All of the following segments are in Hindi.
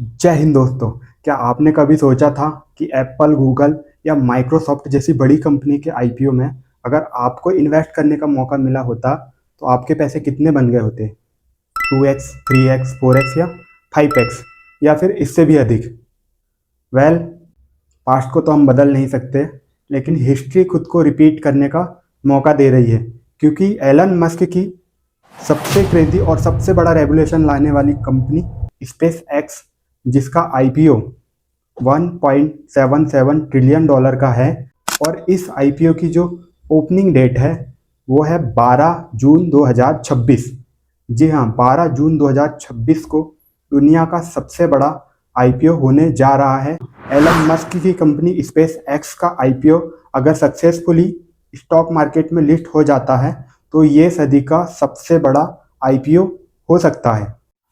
जय हिंद दोस्तों। क्या आपने कभी सोचा था कि एप्पल, गूगल या माइक्रोसॉफ्ट जैसी बड़ी कंपनी के आईपीओ में अगर आपको इन्वेस्ट करने का मौका मिला होता तो आपके पैसे कितने बन गए होते? 2x, 3x, 4x या 5x या फिर इससे भी अधिक? वेल, पास्ट को तो हम बदल नहीं सकते, लेकिन हिस्ट्री खुद को रिपीट करने का मौका दे रही है, क्योंकि एलन मस्क की सबसे क्रेजी और सबसे बड़ा रेवोल्यूशन लाने वाली कंपनी स्पेस एक्स, जिसका आईपीओ 1.77 ट्रिलियन डॉलर का है, और इस आईपीओ की जो ओपनिंग डेट है वो है 12 जून 2026। जी हाँ, 12 जून 2026 को दुनिया का सबसे बड़ा आईपीओ होने जा रहा है। एलन मस्क की कंपनी स्पेस एक्स का आईपीओ अगर सक्सेसफुली स्टॉक मार्केट में लिस्ट हो जाता है तो ये सदी का सबसे बड़ा आईपीओ हो सकता है।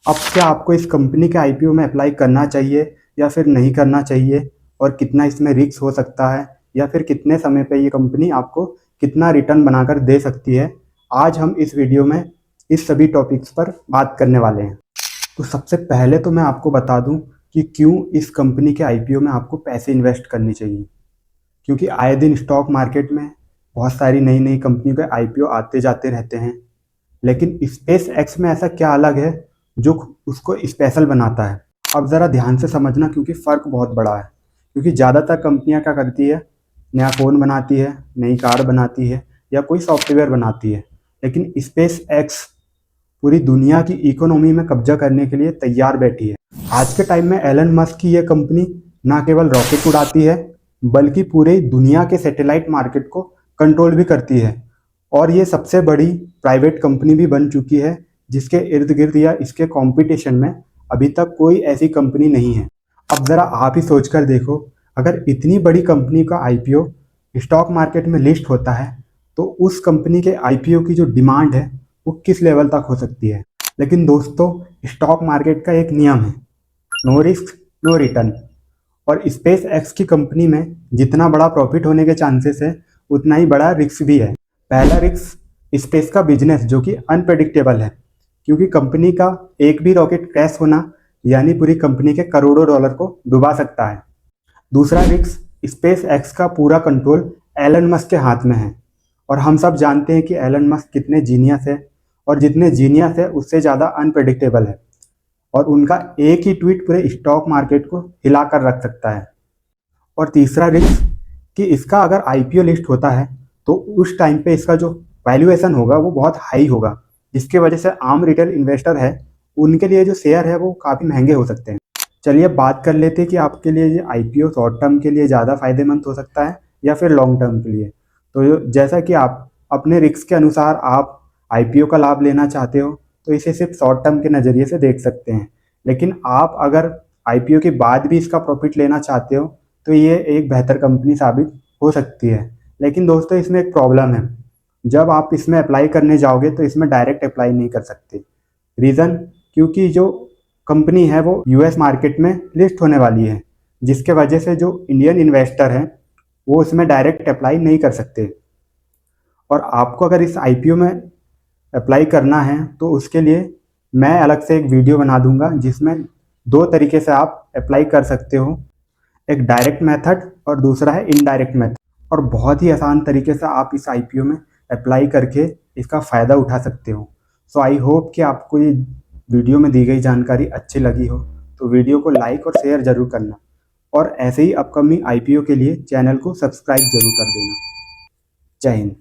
अब क्या आपको इस कंपनी के आईपीओ में अप्लाई करना चाहिए या फिर नहीं करना चाहिए, और कितना इसमें रिस्क हो सकता है, या फिर कितने समय पे ये कंपनी आपको कितना रिटर्न बनाकर दे सकती है, आज हम इस वीडियो में इस सभी टॉपिक्स पर बात करने वाले हैं। तो सबसे पहले तो मैं आपको बता दूं कि क्यों इस कंपनी के आईपीओ में आपको पैसे इन्वेस्ट करनी चाहिए। क्योंकि आए दिन स्टॉक मार्केट में बहुत सारी नई नई कंपनियों के आईपीओ आते जाते रहते हैं, लेकिन स्पेस एक्स में ऐसा क्या अलग है जो उसको स्पेशल बनाता है? अब ज़रा ध्यान से समझना, क्योंकि फ़र्क बहुत बड़ा है। क्योंकि ज़्यादातर कंपनियां क्या करती है, नया फ़ोन बनाती है, नई कार बनाती है या कोई सॉफ्टवेयर बनाती है, लेकिन स्पेस एक्स पूरी दुनिया की इकोनॉमी में कब्जा करने के लिए तैयार बैठी है। आज के टाइम में एलन मस्क की यह कंपनी ना केवल रॉकेट उड़ाती है, बल्कि पूरे दुनिया के सैटेलाइट मार्केट को कंट्रोल भी करती है, और ये सबसे बड़ी प्राइवेट कंपनी भी बन चुकी है, जिसके इर्द गिर्द या इसके कंपटीशन में अभी तक कोई ऐसी कंपनी नहीं है। अब ज़रा आप ही सोच कर देखो, अगर इतनी बड़ी कंपनी का आईपीओ स्टॉक मार्केट में लिस्ट होता है तो उस कंपनी के आईपीओ की जो डिमांड है वो किस लेवल तक हो सकती है। लेकिन दोस्तों, स्टॉक मार्केट का एक नियम है, नो रिस्क नो रिटर्न, और स्पेस एक्स की कंपनी में जितना बड़ा प्रॉफिट होने के चांसेस है उतना ही बड़ा रिस्क भी है। पहला रिस्क स्पेस का बिजनेस, जो कि अनप्रेडिक्टेबल है, क्योंकि कंपनी का एक भी रॉकेट क्रैश होना यानी पूरी कंपनी के करोड़ों डॉलर को डुबा सकता है। दूसरा रिस्क, स्पेस एक्स का पूरा कंट्रोल एलन मस्क के हाथ में है, और हम सब जानते हैं कि एलन मस्क कितने जीनियस है, और जितने जीनियस है उससे ज़्यादा अनप्रेडिक्टेबल है, और उनका एक ही ट्वीट पूरे स्टॉक मार्केट को हिलाकर रख सकता है। और तीसरा रिस्क कि इसका अगर आईपीओ लिस्ट होता है तो उस टाइम पे इसका जो वैल्यूएशन होगा वो बहुत हाई होगा, जिसकी वजह से आम रिटेल इन्वेस्टर है उनके लिए जो शेयर है वो काफ़ी महंगे हो सकते हैं। चलिए अब बात कर लेते हैं कि आपके लिए ये आईपीओ शॉर्ट टर्म के लिए ज़्यादा फायदेमंद हो सकता है या फिर लॉन्ग टर्म के लिए। तो जैसा कि आप अपने रिस्क के अनुसार आप आईपीओ का लाभ लेना चाहते हो तो इसे सिर्फ शॉर्ट टर्म के नज़रिए से देख सकते हैं, लेकिन आप अगर आईपीओ के बाद भी इसका प्रॉफिट लेना चाहते हो तो ये एक बेहतर कंपनी साबित हो सकती है। लेकिन दोस्तों, इसमें एक प्रॉब्लम है, जब आप इसमें अप्लाई करने जाओगे तो इसमें डायरेक्ट अप्लाई नहीं कर सकते। रीज़न, क्योंकि जो कंपनी है वो यूएस मार्केट में लिस्ट होने वाली है, जिसके वजह से जो इंडियन इन्वेस्टर हैं वो इसमें डायरेक्ट अप्लाई नहीं कर सकते। और आपको अगर इस आईपीओ में अप्लाई करना है तो उसके लिए मैं अलग से एक वीडियो बना दूंगा, जिसमें दो तरीके से आप अप्लाई कर सकते हो, एक डायरेक्ट मेथड और दूसरा है इनडायरेक्ट मेथड। और बहुत ही आसान तरीके से आप इस आईपीओ में अप्लाई करके इसका फ़ायदा उठा सकते हो। सो आई होप कि आपको ये वीडियो में दी गई जानकारी अच्छी लगी हो, तो वीडियो को लाइक और शेयर ज़रूर करना, और ऐसे ही अपकमिंग आईपीओ के लिए चैनल को सब्सक्राइब जरूर कर देना। जय हिंद।